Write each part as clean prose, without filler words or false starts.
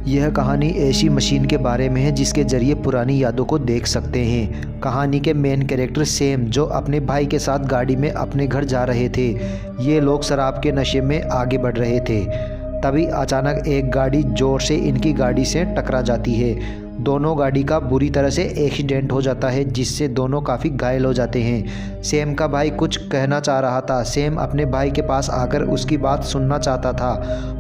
यह कहानी ऐसी मशीन के बारे में है जिसके ज़रिए पुरानी यादों को देख सकते हैं। कहानी के मेन कैरेक्टर सैम, जो अपने भाई के साथ गाड़ी में अपने घर जा रहे थे। ये लोग शराब के नशे में आगे बढ़ रहे थे। तभी अचानक एक गाड़ी ज़ोर से इनकी गाड़ी से टकरा जाती है। दोनों गाड़ी का बुरी तरह से एक्सीडेंट हो जाता है, जिससे दोनों काफ़ी घायल हो जाते हैं। सैम का भाई कुछ कहना चाह रहा था। सैम अपने भाई के पास आकर उसकी बात सुनना चाहता था,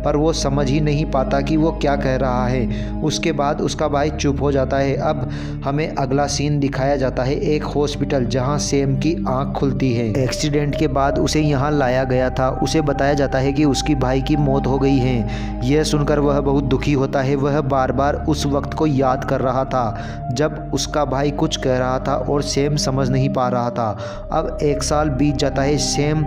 पर वो समझ ही नहीं पाता कि वो क्या कह रहा है। उसके बाद उसका भाई चुप हो जाता है। अब हमें अगला सीन दिखाया जाता है एक हॉस्पिटल, जहां सैम की आंख खुलती है। एक्सीडेंट के बाद उसे यहाँ लाया गया था। उसे बताया जाता है कि उसकी भाई की मौत हो गई है। यह सुनकर वह बहुत दुखी होता है। वह बार बार उस वक्त को याद कर रहा था जब उसका भाई कुछ कह रहा था और सैम समझ नहीं पा रहा था। अब 1 साल बीत जाता है। सैम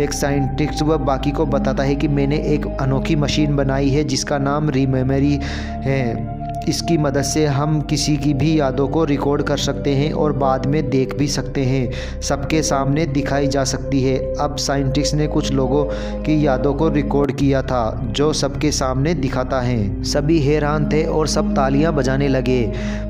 एक साइंटिस्ट व बाकी को बताता है कि मैंने एक अनोखी मशीन बनाई है जिसका नाम रीमेमोरी है। इसकी मदद से हम किसी की भी यादों को रिकॉर्ड कर सकते हैं और बाद में देख भी सकते हैं। सबके सामने दिखाई जा सकती है। अब साइंटिस्ट ने कुछ लोगों की यादों को रिकॉर्ड किया था जो सबके सामने दिखाता है। सभी हैरान थे और सब तालियां बजाने लगे।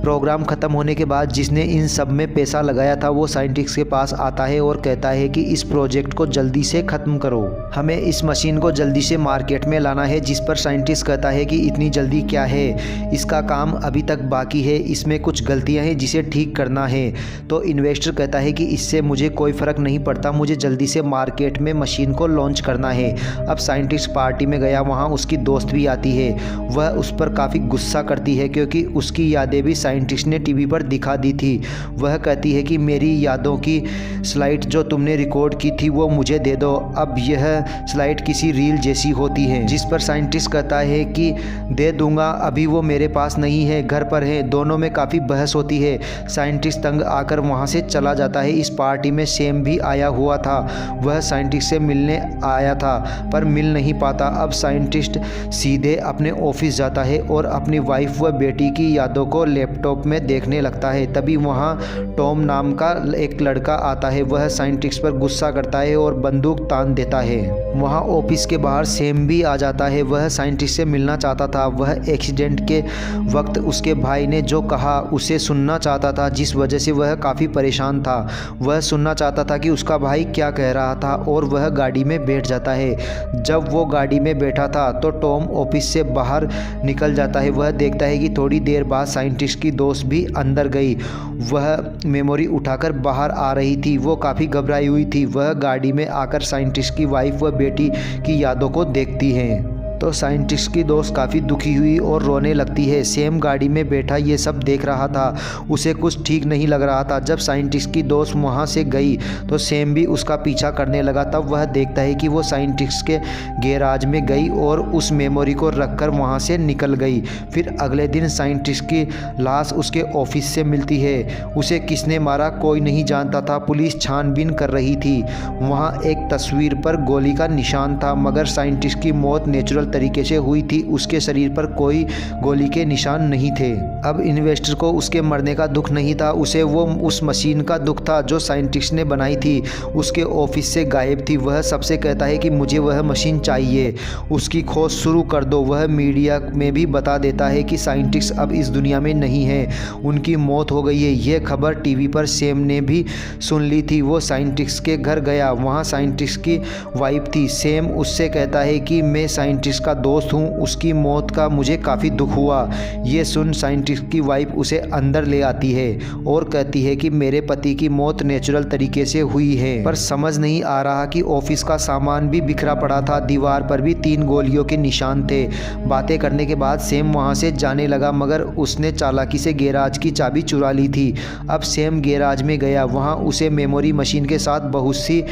प्रोग्राम ख़त्म होने के बाद जिसने इन सब में पैसा लगाया था वो साइंटिस्ट के पास आता है और कहता है कि इस प्रोजेक्ट को जल्दी से ख़त्म करो। हमें इस मशीन को जल्दी से मार्केट में लाना है। जिस पर साइंटिस्ट कहता है कि इतनी जल्दी क्या है, इसका काम अभी तक बाकी है, इसमें कुछ गलतियां हैं जिसे ठीक करना है। तो इन्वेस्टर कहता है कि इससे मुझे कोई फ़र्क नहीं पड़ता, मुझे जल्दी से मार्केट में मशीन को लॉन्च करना है। अब साइंटिस्ट पार्टी में गया, वहां उसकी दोस्त भी आती है। वह उस पर काफ़ी गुस्सा करती है क्योंकि उसकी यादें भी साइंटिस्ट ने टीवी पर दिखा दी थी। वह कहती है कि मेरी यादों की स्लाइड जो तुमने रिकॉर्ड की थी वो मुझे दे दो। अब यह स्लाइड किसी रील जैसी होती है। जिस पर साइंटिस्ट कहता है कि दे दूंगा, अभी वो मेरे पास नहीं है, घर पर है। दोनों में काफ़ी बहस होती है। साइंटिस्ट तंग आकर वहां से चला जाता है। इस पार्टी में सैम भी आया हुआ था। वह साइंटिस्ट से मिलने आया था पर मिल नहीं पाता। अब साइंटिस्ट सीधे अपने ऑफिस जाता है और अपनी वाइफ व बेटी की यादों को लैपटॉप में देखने लगता है। तभी वहां टॉम नाम का एक लड़का आता है। वह साइंटिस्ट पर गुस्सा करता है और बंदूक तान देता है। वहां ऑफिस के बाहर सैम भी आ जाता है। वह साइंटिस्ट से मिलना चाहता था। वह एक्सीडेंट के वक्त उसके भाई ने जो कहा उसे सुनना चाहता था, जिस वजह से वह काफ़ी परेशान था। वह सुनना चाहता था कि उसका भाई क्या कह रहा था और वह गाड़ी में बैठ जाता है। जब वो गाड़ी में बैठा था तो टॉम ऑफिस से बाहर निकल जाता है। वह देखता है कि थोड़ी देर बाद साइंटिस्ट की दोस्त भी अंदर गई। वह मेमोरी उठाकर बाहर आ रही थी। वो काफ़ी घबराई हुई थी। वह गाड़ी में आकर साइंटिस्ट की वाइफ व बेटी की यादों को देखती है तो साइंटिस्ट की दोस्त काफ़ी दुखी हुई और रोने लगती है। सैम गाड़ी में बैठा ये सब देख रहा था। उसे कुछ ठीक नहीं लग रहा था। जब साइंटिस्ट की दोस्त वहाँ से गई तो सैम भी उसका पीछा करने लगा। तब वह देखता है कि वो साइंटिस्ट के गैराज में गई और उस मेमोरी को रखकर वहाँ से निकल गई। फिर अगले दिन साइंटिस्ट की लाश उसके ऑफिस से मिलती है। उसे किसने मारा कोई नहीं जानता था। पुलिस छानबीन कर रही थी। वहाँ एक तस्वीर पर गोली का निशान था, मगर साइंटिस्ट की मौत नेचुरल तरीके से हुई थी। उसके शरीर पर कोई गोली के निशान नहीं थे। अब इन्वेस्टर को उसके मरने का दुख नहीं था, उसे वो उस मशीन का दुख था जो साइंटिस्ट ने बनाई थी। उसके ऑफिस से गायब थी। वह सबसे कहता है कि मुझे वह मशीन चाहिए, उसकी खोज शुरू कर दो। वह मीडिया में भी बता देता है कि साइंटिस्ट अब इस दुनिया में नहीं है, उनकी मौत हो गई है। यह खबर टीवी पर सैम ने भी सुन ली थी। वो साइंटिस्ट के घर गया। वहाँ साइंटिस्ट की वाइफ थी। सैम उससे कहता है कि मैं साइंटिस्ट का दोस्त हूँ, उसकी मौत का मुझे काफ़ी दुख हुआ। ये सुन साइंटिस्ट की वाइफ उसे अंदर ले आती है और कहती है कि मेरे पति की मौत नेचुरल तरीके से हुई है। पर समझ नहीं आ रहा कि ऑफिस का सामान भी बिखरा पड़ा था। दीवार पर भी 3 गोलियों के निशान थे। बातें करने के बाद सैम वहाँ से जाने लगा, मगर उसने चालाकी से गैराज की चाबी चुरा ली थी। अब सैम गैराज में गया। वहाँ उसे मेमोरी मशीन के साथ बहुत सी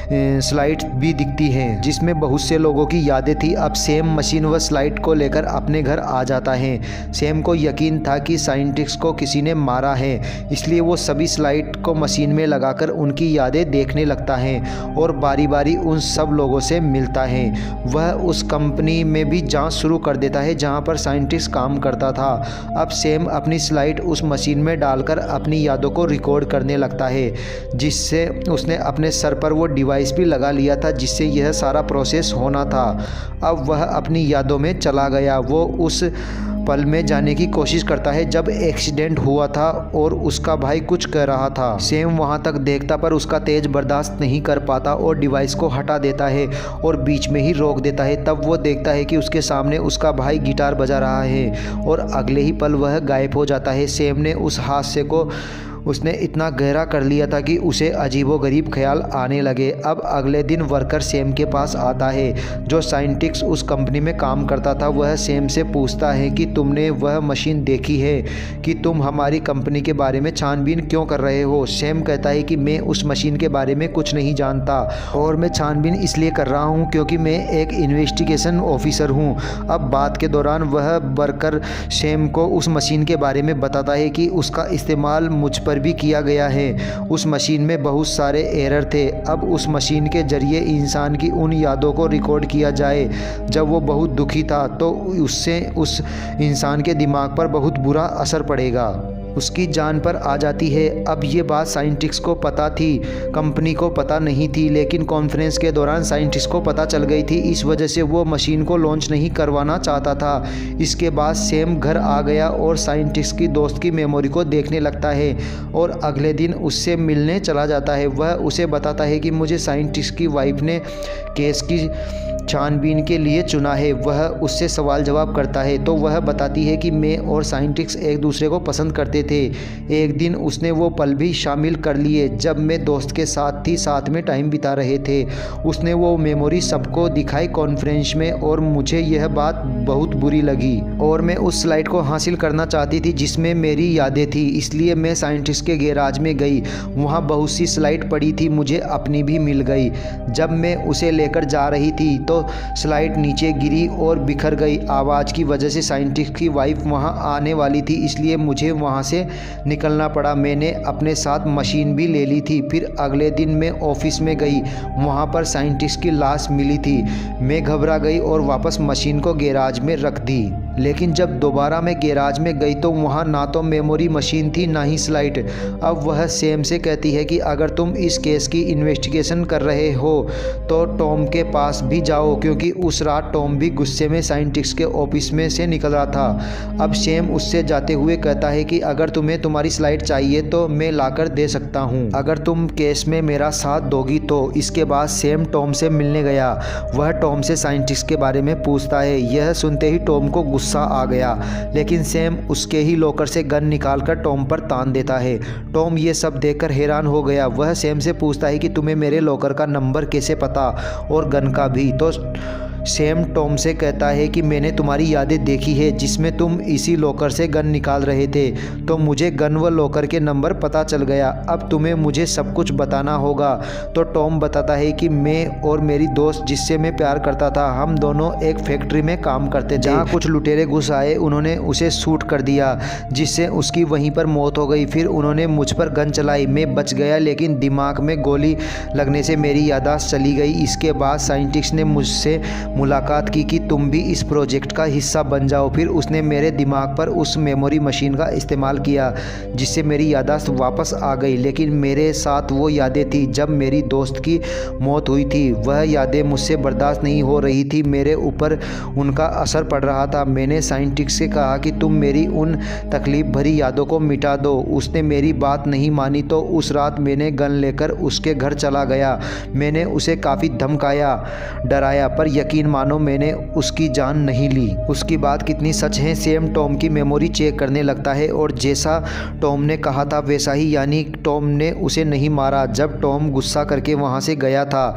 स्लाइड भी दिखती हैं जिसमें बहुत से लोगों की यादें थी। अब सैम मशीन व स्लाइड को लेकर अपने घर आ जाता है। सैम को यकीन था कि साइंटिस्ट को किसी ने मारा है, इसलिए वो सभी स्लाइड को मशीन में लगाकर उनकी यादें देखने लगता है और बारी बारी उन सब लोगों से मिलता है। वह उस कंपनी में भी जांच शुरू कर देता है जहां पर साइंटिस्ट काम करता था। अब सैम अपनी स्लाइड उस मशीन में डालकर अपनी यादों को रिकॉर्ड करने लगता है, जिससे उसने अपने सर पर वो डिवाइस भी लगा लिया था जिससे यह सारा प्रोसेस होना था। अब वह अपनी यादों में चला गया। वो उस पल में जाने की कोशिश करता है जब एक्सीडेंट हुआ था और उसका भाई कुछ कह रहा था। सैम वहां तक देखता पर उसका तेज बर्दाश्त नहीं कर पाता और डिवाइस को हटा देता है और बीच में ही रोक देता है। तब वो देखता है कि उसके सामने उसका भाई गिटार बजा रहा है और अगले ही पल वह गायब हो जाता है। सैम ने उस हादसे को उसने इतना गहरा कर लिया था कि उसे अजीबोगरीब ख्याल आने लगे। अब अगले दिन वर्कर सैम के पास आता है जो साइंटिस्ट उस कंपनी में काम करता था। वह सैम से पूछता है कि तुमने वह मशीन देखी है कि तुम हमारी कंपनी के बारे में छानबीन क्यों कर रहे हो। सैम कहता है कि मैं उस मशीन के बारे में कुछ नहीं जानता और मैं छानबीन इसलिए कर रहा हूँ क्योंकि मैं एक इन्वेस्टिगेशन ऑफिसर हूँ। अब बात के दौरान वह वर्कर सैम को उस मशीन के बारे में बताता है कि उसका इस्तेमाल मुझ पर भी किया गया है। उस मशीन में बहुत सारे एरर थे। अब उस मशीन के जरिए इंसान की उन यादों को रिकॉर्ड किया जाए जब वो बहुत दुखी था तो उससे उस इंसान के दिमाग पर बहुत बुरा असर पड़ेगा, उसकी जान पर आ जाती है। अब ये बात साइंटिस्ट को पता थी, कंपनी को पता नहीं थी, लेकिन कॉन्फ्रेंस के दौरान साइंटिस्ट को पता चल गई थी। इस वजह से वो मशीन को लॉन्च नहीं करवाना चाहता था। इसके बाद सैम घर आ गया और साइंटिस्ट की दोस्त की मेमोरी को देखने लगता है और अगले दिन उससे मिलने चला जाता है। वह उसे बताता है कि मुझे साइंटिस्ट की वाइफ ने केस की छानबीन के लिए चुना है। वह उससे सवाल जवाब करता है तो वह बताती है कि मैं और साइंटिस्ट एक दूसरे को पसंद करते थे। एक दिन उसने वो पल भी शामिल कर लिए जब मैं दोस्त के साथ थी, साथ में टाइम बिता रहे थे। उसने वो मेमोरी सबको दिखाई कॉन्फ्रेंस में और मुझे यह बात बहुत बुरी लगी और मैं उस स्लाइड को हासिल करना चाहती थी जिसमें मेरी यादें थी। इसलिए मैं साइंटिस्ट के गैराज में गई। वहाँ बहुत सी स्लाइड पड़ी थी, मुझे अपनी भी मिल गई। जब मैं उसे लेकर जा रही थी तो स्लाइड नीचे गिरी और बिखर गई। आवाज़ की वजह से साइंटिस्ट की वाइफ वहां आने वाली थी, इसलिए मुझे वहां से निकलना पड़ा। मैंने अपने साथ मशीन भी ले ली थी। फिर अगले दिन मैं ऑफिस में गई, वहां पर साइंटिस्ट की लाश मिली थी। मैं घबरा गई और वापस मशीन को गैराज में रख दी। लेकिन जब दोबारा मैं गैराज में गई तो वहाँ ना तो मेमोरी मशीन थी ना ही स्लाइड। अब वह सैम से कहती है कि अगर तुम इस केस की इन्वेस्टिगेशन कर रहे हो तो टॉम के पास भी जाओ, क्योंकि उस रात टॉम भी गुस्से में साइंटिस्ट के ऑफिस में से निकल रहा था। अब सैम उससे जाते हुए कहता है कि अगर तुम्हें तुम्हारी स्लाइड चाहिए तो मैं लाकर दे सकता हूँ, अगर तुम केस में मेरा साथ दोगी तो। इसके बाद सैम टॉम से मिलने गया। वह टॉम से साइंटिस्ट के बारे में पूछता है। यह सुनते ही टॉम को गुस्सा आ गया, लेकिन सैम उसके ही लॉकर से गन निकालकर टॉम पर तान देता है। टॉम ये सब देखकर हैरान हो गया। वह सैम से पूछता है कि तुम्हें मेरे लॉकर का नंबर कैसे पता और गन का भी। तो सैम टॉम से कहता है कि मैंने तुम्हारी यादें देखी है जिसमें तुम इसी लॉकर से गन निकाल रहे थे, तो मुझे गन व लॉकर के नंबर पता चल गया। अब तुम्हें मुझे सब कुछ बताना होगा। तो टॉम बताता है कि मैं और मेरी दोस्त जिससे मैं प्यार करता था, हम दोनों एक फैक्ट्री में काम करते थे। जहाँ कुछ लुटेरे घुस आए, उन्होंने उसे शूट कर दिया जिससे उसकी वहीं पर मौत हो गई। फिर उन्होंने मुझ पर गन चलाई, मैं बच गया, लेकिन दिमाग में गोली लगने से मेरी याददाश्त चली गई। इसके बाद साइंटिस्ट ने मुझसे मुलाकात की कि तुम भी इस प्रोजेक्ट का हिस्सा बन जाओ। फिर उसने मेरे दिमाग पर उस मेमोरी मशीन का इस्तेमाल किया जिससे मेरी याददाश्त वापस आ गई, लेकिन मेरे साथ वो यादें थी जब मेरी दोस्त की मौत हुई थी। वह यादें मुझसे बर्दाश्त नहीं हो रही थी, मेरे ऊपर उनका असर पड़ रहा था। मैंने साइंटिस्ट से कहा कि तुम मेरी उन तकलीफ भरी यादों को मिटा दो। उसने मेरी बात नहीं मानी तो उस रात मैंने गन लेकर उसके घर चला गया। मैंने उसे काफ़ी धमकाया, डराया, पर यकीन मानो मैंने उसकी जान नहीं ली। उसकी बात कितनी सच है। सैम टॉम की मेमोरी चेक करने लगता है और जैसा टॉम ने कहा था वैसा ही, यानी टॉम ने उसे नहीं मारा जब टॉम गुस्सा करके वहां से गया था।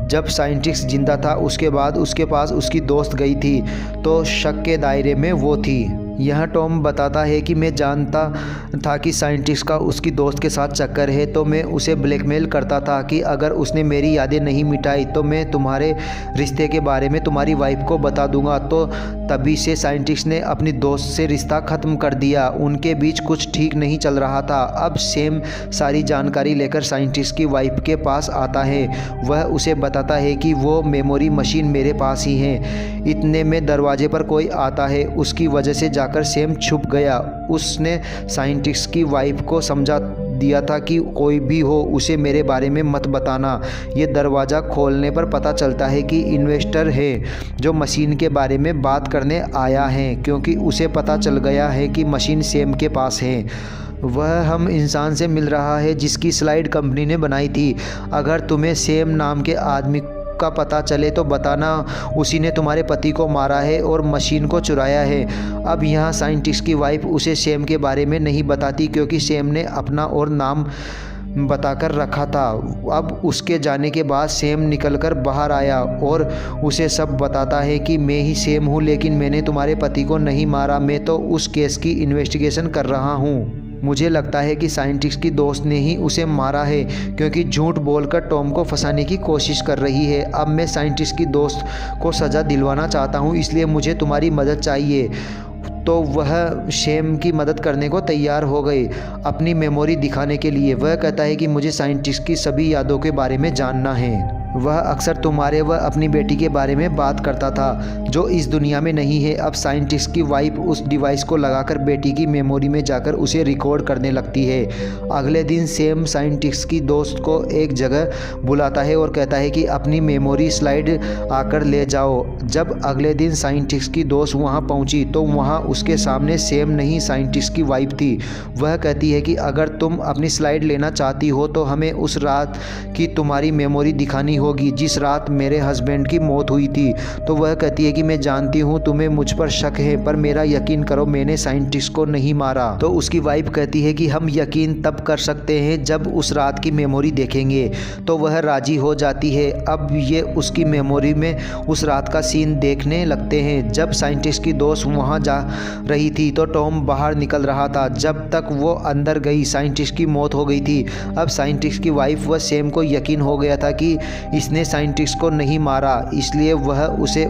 जब साइंटिस्ट जिंदा था उसके बाद उसके पास उसकी दोस्त गई थी तो शक के दायरे में वो थी। यह टॉम बताता है कि मैं जानता था कि साइंटिस्ट का उसकी दोस्त के साथ चक्कर है, तो मैं उसे ब्लैकमेल करता था कि अगर उसने मेरी यादें नहीं मिटाई तो मैं तुम्हारे रिश्ते के बारे में तुम्हारी वाइफ को बता दूंगा। तो तभी से साइंटिस्ट ने अपनी दोस्त से रिश्ता ख़त्म कर दिया। उनके बीच कुछ ठीक नहीं चल रहा था। अब सैम सारी जानकारी लेकर साइंटिस्ट की वाइफ के पास आता है। वह उसे बताता है कि वो मेमोरी मशीन मेरे पास ही है। इतने में दरवाजे पर कोई आता है, उसकी वजह से जाकर सैम छुप गया। उसने साइंटिस्ट की वाइफ को समझा दिया था कि कोई भी हो उसे मेरे बारे में मत बताना। ये दरवाज़ा खोलने पर पता चलता है कि इन्वेस्टर है जो मशीन के बारे में बात करने आया है, क्योंकि उसे पता चल गया है कि मशीन सैम के पास है। वह हम इंसान से मिल रहा है जिसकी स्लाइड कंपनी ने बनाई थी। अगर तुम्हें सैम नाम के आदमी का पता चले तो बताना, उसी ने तुम्हारे पति को मारा है और मशीन को चुराया है। अब यहाँ साइंटिस्ट की वाइफ उसे सैम के बारे में नहीं बताती, क्योंकि सैम ने अपना और नाम बताकर रखा था। अब उसके जाने के बाद सैम निकलकर बाहर आया और उसे सब बताता है कि मैं ही सैम हूँ, लेकिन मैंने तुम्हारे पति को नहीं मारा, मैं तो उस केस की इन्वेस्टिगेशन कर रहा हूँ। मुझे लगता है कि साइंटिस्ट की दोस्त ने ही उसे मारा है, क्योंकि झूठ बोलकर टॉम को फंसाने की कोशिश कर रही है। अब मैं साइंटिस्ट की दोस्त को सज़ा दिलवाना चाहता हूँ, इसलिए मुझे तुम्हारी मदद चाहिए। तो वह सैम की मदद करने को तैयार हो गई अपनी मेमोरी दिखाने के लिए। वह कहता है कि मुझे साइंटिस्ट की सभी यादों के बारे में जानना है। वह अक्सर तुम्हारे व अपनी बेटी के बारे में बात करता था जो इस दुनिया में नहीं है। अब साइंटिस्ट की वाइफ उस डिवाइस को लगाकर बेटी की मेमोरी में जाकर उसे रिकॉर्ड करने लगती है। अगले दिन सैम साइंटिस्ट की दोस्त को एक जगह बुलाता है और कहता है कि अपनी मेमोरी स्लाइड आकर ले जाओ। जब अगले दिन साइंटिस्ट की दोस्त वहां पहुंची तो वहां उसके सामने सैम नहीं, साइंटिस्ट की वाइफ थी। वह कहती है कि अगर तुम अपनी स्लाइड लेना चाहती हो तो हमें उस रात की तुम्हारी मेमोरी दिखानी होगी जिस रात मेरे हस्बैंड की मौत हुई थी। तो वह कहती है कि मैं जानती हूँ तुम्हें मुझ पर शक है, पर मेरा यकीन करो, मैंने साइंटिस्ट को नहीं मारा। तो उसकी वाइफ कहती है कि हम यकीन तब कर सकते हैं जब उस रात की मेमोरी देखेंगे। तो वह राजी हो जाती है। अब ये उसकी मेमोरी में उस रात का सीन देखने लगते हैं। जब साइंटिस्ट की दोस्त वहाँ जा रही थी तो टॉम बाहर निकल रहा था। जब तक वो अंदर गई साइंटिस्ट की मौत हो गई थी। अब साइंटिस्ट की वाइफ व सैम को यकीन हो गया था कि इसने साइंटिस्ट को नहीं मारा, इसलिए वह उसे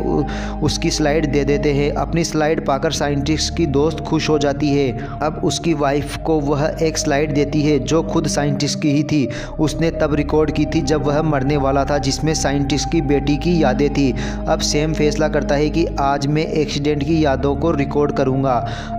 उसकी स्लाइड दे देते हैं। अपनी स्लाइड पाकर साइंटिस्ट की दोस्त खुश हो जाती है। अब उसकी वाइफ को वह एक स्लाइड देती है जो खुद साइंटिस्ट की ही थी। उसने तब रिकॉर्ड की थी जब वह मरने वाला था, जिसमें साइंटिस्ट की बेटी की यादें थी। अब सैम फैसला करता है कि आज मैं एक्सीडेंट की यादों को रिकॉर्ड करूंगा।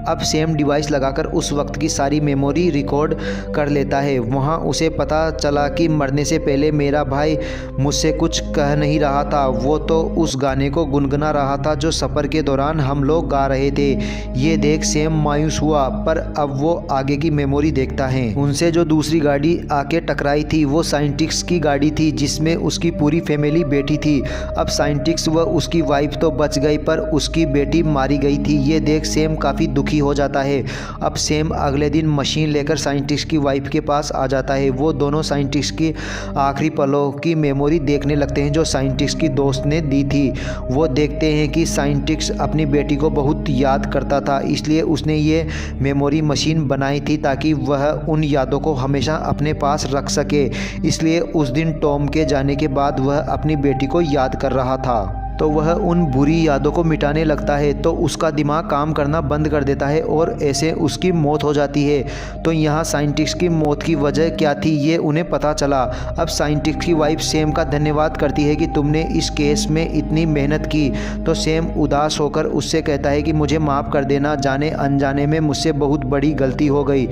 अब सैम डिवाइस लगाकर उस वक्त की सारी मेमोरी रिकॉर्ड कर लेता है। वहाँ उसे पता चला कि मरने से पहले मेरा भाई मुझसे कुछ कह नहीं रहा था, वो तो उस गाने को गुनगुना रहा था जो सफ़र के दौरान हम लोग गा रहे थे। ये देख सैम मायूस हुआ, पर अब वो आगे की मेमोरी देखता है। उनसे जो दूसरी गाड़ी आके टकराई थी वो साइंटिस्ट की गाड़ी थी जिसमें उसकी पूरी फैमिली बैठी थी। अब साइंटिस्ट व उसकी वाइफ तो बच गई, पर उसकी बेटी मारी गई थी। ये देख सैम काफ़ी दुखी हो जाता है। अब सैम अगले दिन मशीन लेकर साइंटिस्ट की वाइफ के पास आ जाता है। वो दोनों साइंटिस्ट की आखिरी पलों की मेमोरी देखने लगते हैं जो साइंटिस्ट की दोस्त ने दी थी। वो देखते हैं कि साइंटिस्ट अपनी बेटी को बहुत याद करता था, इसलिए उसने ये मेमोरी मशीन बनाई थी ताकि वह उन यादों को हमेशा अपने पास रख सके। इसलिए उस दिन टॉम के जाने के बाद वह अपनी बेटी को याद कर रहा था। तो वह उन बुरी यादों को मिटाने लगता है तो उसका दिमाग काम करना बंद कर देता है और ऐसे उसकी मौत हो जाती है। तो यहाँ साइंटिस्ट की मौत की वजह क्या थी ये उन्हें पता चला। अब साइंटिस्ट की वाइफ सैम का धन्यवाद करती है कि तुमने इस केस में इतनी मेहनत की। तो सैम उदास होकर उससे कहता है कि मुझे माफ़ कर देना, जाने अनजाने में मुझसे बहुत बड़ी गलती हो गई।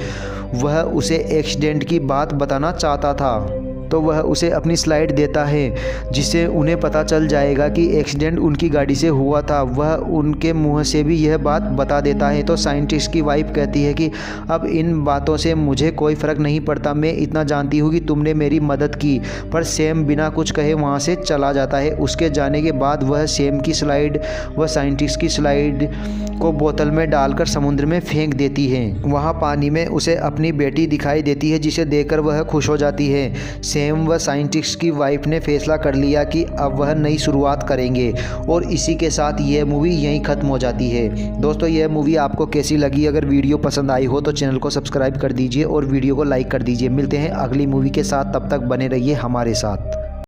वह उसे एक्सीडेंट की बात बताना चाहता था। तो वह उसे अपनी स्लाइड देता है जिससे उन्हें पता चल जाएगा कि एक्सीडेंट उनकी गाड़ी से हुआ था। वह उनके मुंह से भी यह बात बता देता है। तो साइंटिस्ट की वाइफ कहती है कि अब इन बातों से मुझे कोई फ़र्क नहीं पड़ता, मैं इतना जानती हूँ कि तुमने मेरी मदद की। पर सैम बिना कुछ कहे वहाँ से चला जाता है। उसके जाने के बाद वह सैम की स्लाइड व साइंटिस्ट की स्लाइड को बोतल में डालकर समुद्र में फेंक देती है। वहाँ पानी में उसे अपनी बेटी दिखाई देती है जिसे देखकर वह खुश हो जाती है। सैम व साइंटिस्ट की वाइफ ने फैसला कर लिया कि अब वह नई शुरुआत करेंगे और इसी के साथ यह मूवी यहीं ख़त्म हो जाती है। दोस्तों यह मूवी आपको कैसी लगी? अगर वीडियो पसंद आई हो तो चैनल को सब्सक्राइब कर दीजिए और वीडियो को लाइक कर दीजिए। मिलते हैं अगली मूवी के साथ, तब तक बने रहिए हमारे साथ।